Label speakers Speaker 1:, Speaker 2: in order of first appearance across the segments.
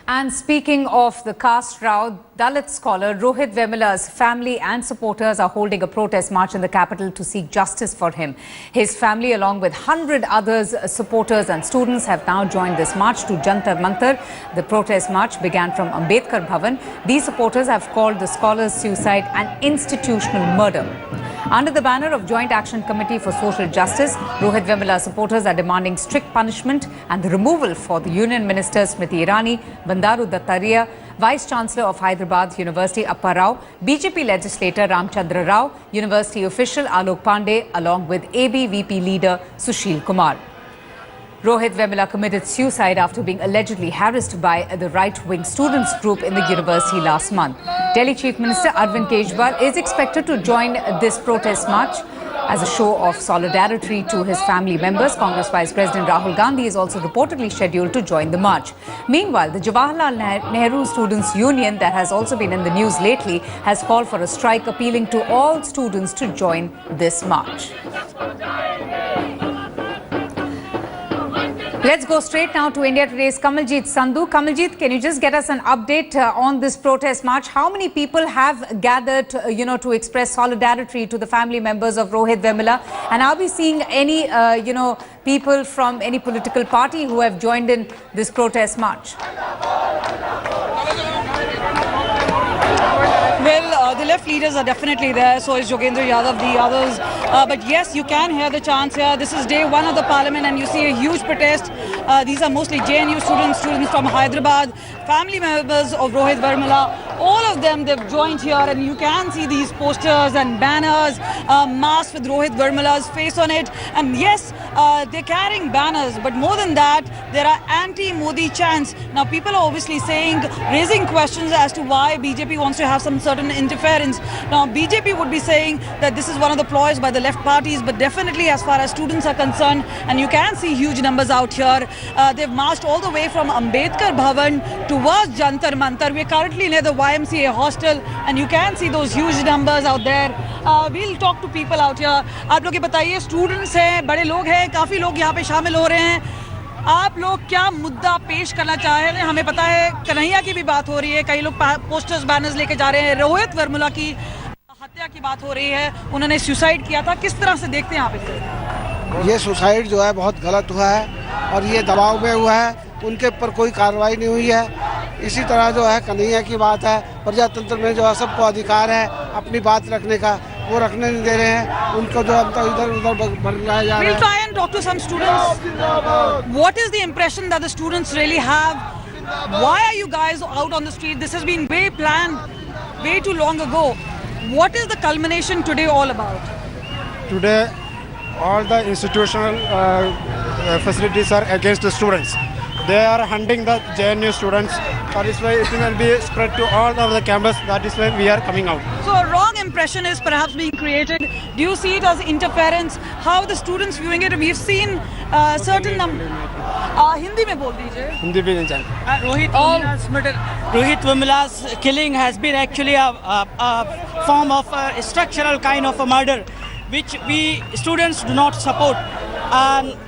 Speaker 1: And speaking of the caste row, Dalit scholar Rohit Vemula's family and supporters are holding a protest march in the capital to seek justice for him. His family, along with 100 others, supporters and students, have now joined this march to Jantar Mantar. The protest march began from Ambedkar Bhavan. These supporters have called the scholar's suicide an institutional murder. Under the banner of Joint Action Committee for Social Justice, Rohit Vemula supporters are demanding strict punishment and the removal for the Union Ministers Smriti Irani, Bandaru Dattaiah, Vice-Chancellor of Hyderabad University Appa Rao, BJP legislator Ramchandra Rao, University official Alok Pandey, along with ABVP leader Sushil Kumar. Rohit Vemula committed suicide after being allegedly harassed by the right-wing students group in the university last month. Delhi Chief Minister Arvind Kejriwal is expected to join this protest march as a show of solidarity to his family members. Congress Vice President Rahul Gandhi is also reportedly scheduled to join the march. Meanwhile, the Jawaharlal Nehru Students' Union, that has also been in the news lately, has called for a strike, appealing to all students to join this march. Let's go straight now to India Today's Kamaljeet Sandhu. Kamaljeet, can you just get us an update on this protest march? How many people have gathered, to express solidarity to the family members of Rohit Vemula? And are we seeing any, people from any political party who have joined in this protest march?
Speaker 2: Well, the left leaders are definitely there, so is Yogendra Yadav, the others. But yes, you can hear the chants here. This is day one of the parliament and you see a huge protest. These are mostly JNU students from Hyderabad, family members of Rohit Vemula. All of them, they've joined here and you can see these posters and banners, masks with Rohit Vemula's face on it. And yes, they're carrying banners, but more than that, there are anti-Modi chants. Now, people are obviously raising questions as to why BJP wants to have some certain interference. Now, BJP would be saying that this is one of the ploys by the left parties, but definitely as far as students are concerned, and you can see huge numbers out here. They've marched all the way from Ambedkar Bhavan towards Jantar Mantar. We're currently near the YMCA hostel, and you can see those huge numbers out there. We'll talk to people out here. आप लोग ये बताइए, students हैं, बड़े लोग हैं, काफ़ी लोग यहाँ पे शामिल हो रहे हैं. आप लोग क्या मुद्दा पेश करना चाह रहे हैं? हमें पता है कन्हैया की भी बात हो रही है, कई लोग पोस्टर्स बैनर्स लेके जा रहे हैं. रोहित वेमुला की हत्या की बात हो रही है, उन्होंने सुसाइड किया था. किस तरह से देखते हैं आप इसे?
Speaker 3: ये सुसाइड जो है बहुत गलत हुआ है और ये दबाव में हुआ है, उनके ऊपर कोई कार्रवाई नहीं हुई है. इसी तरह जो है कन्हैया की बात है, प्रजातंत्र में जो है सबको अधिकार है अपनी बात रखने का, वो रखने नहीं दे रहे हैं. उनको जो इधर उधर भगाया जा रहा है.
Speaker 2: We'll try and talk to some students. What is the impression that the students really have? Why are you guys out on the street? This has been way planned, way too long ago. What is the culmination today all about?
Speaker 4: Today, all the institutional facilities are against the students. They are hunting the JNU students. That is why it will be spread to all of the campus. That is why we are coming out.
Speaker 2: So a wrong impression is perhaps being created. Do you see it as interference? How are the students viewing it? We've seen certain number. Hindi में बोल दीजिए.
Speaker 4: Hindi भी नहीं जानते.
Speaker 5: Rohit Vemula's killing has been actually a form of a structural kind of a murder, which we students do not support.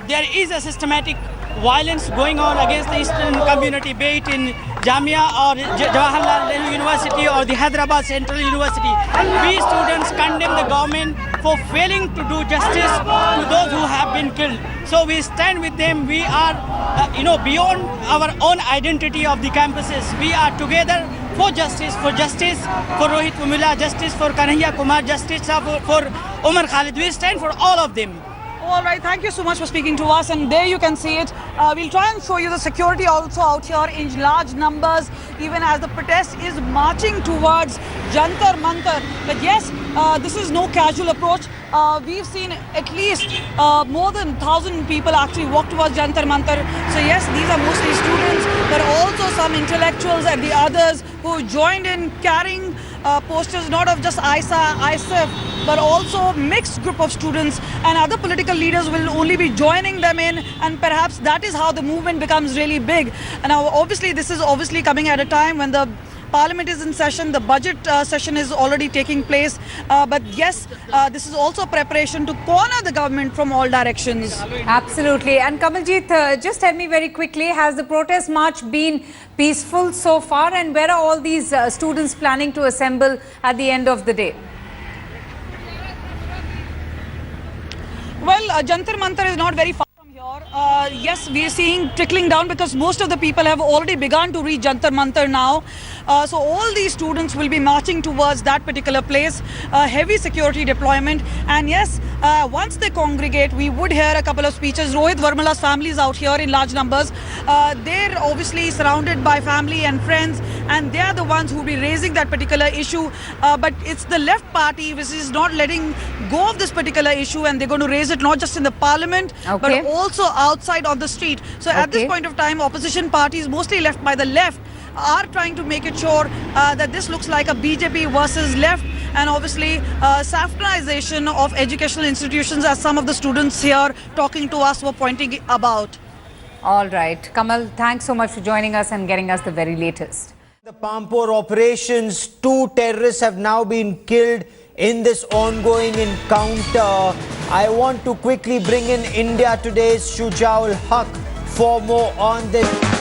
Speaker 5: There is a systematic violence going on against the Eastern community, be it in Jamia or Jawaharlal Nehru University or the Hyderabad Central University. We students condemn the government for failing to do justice to those who have been killed. So we stand with them. We are, beyond our own identity of the campuses. We are together for justice for Rohit Vemula, justice for Kanhaiya Kumar, justice for Umar Khalid. We stand for all of them.
Speaker 2: All right, thank you so much for speaking to us. And there you can see it. We'll try and show you the security also out here in large numbers, even as the protest is marching towards Jantar Mantar. But yes, this is no casual approach. We've seen at least more than 1,000 people actually walk towards Jantar Mantar. So yes, these are mostly students, but also some intellectuals and the others who joined in carrying posters not of just ISAF, but also mixed group of students, and other political leaders will only be joining them in, and perhaps that is how the movement becomes really big. And now obviously this is coming at a time when the Parliament is in session. The budget session is already taking place. But yes, this is also preparation to corner the government from all directions.
Speaker 1: Absolutely. And Kamaljeet, just tell me very quickly, has the protest march been peaceful so far, and where are all these students planning to assemble at the end of the day?
Speaker 2: Well, Jantar Mantar is not very far from here. Yes, we are seeing trickling down because most of the people have already begun to reach Jantar Mantar now. So all these students will be marching towards that particular place. Heavy security deployment. And yes, once they congregate, we would hear a couple of speeches. Rohit Vermala's family is out here in large numbers. They're obviously surrounded by family and friends, and they are the ones who will be raising that particular issue. But it's the left party which is not letting go of this particular issue, and they're going to raise it not just in the parliament, but also outside on the street. So at this point of time, opposition parties, mostly left by the left, are trying to make it sure that this looks like a BJP versus left, and obviously saffronization of educational institutions, as some of the students here talking to us were pointing about.
Speaker 1: All right. Kamal, thanks so much for joining us and getting us the very latest.
Speaker 6: The Pampore operations, 2 terrorists have now been killed in this ongoing encounter. I want to quickly bring in India Today's Shujaul Haq for more on this.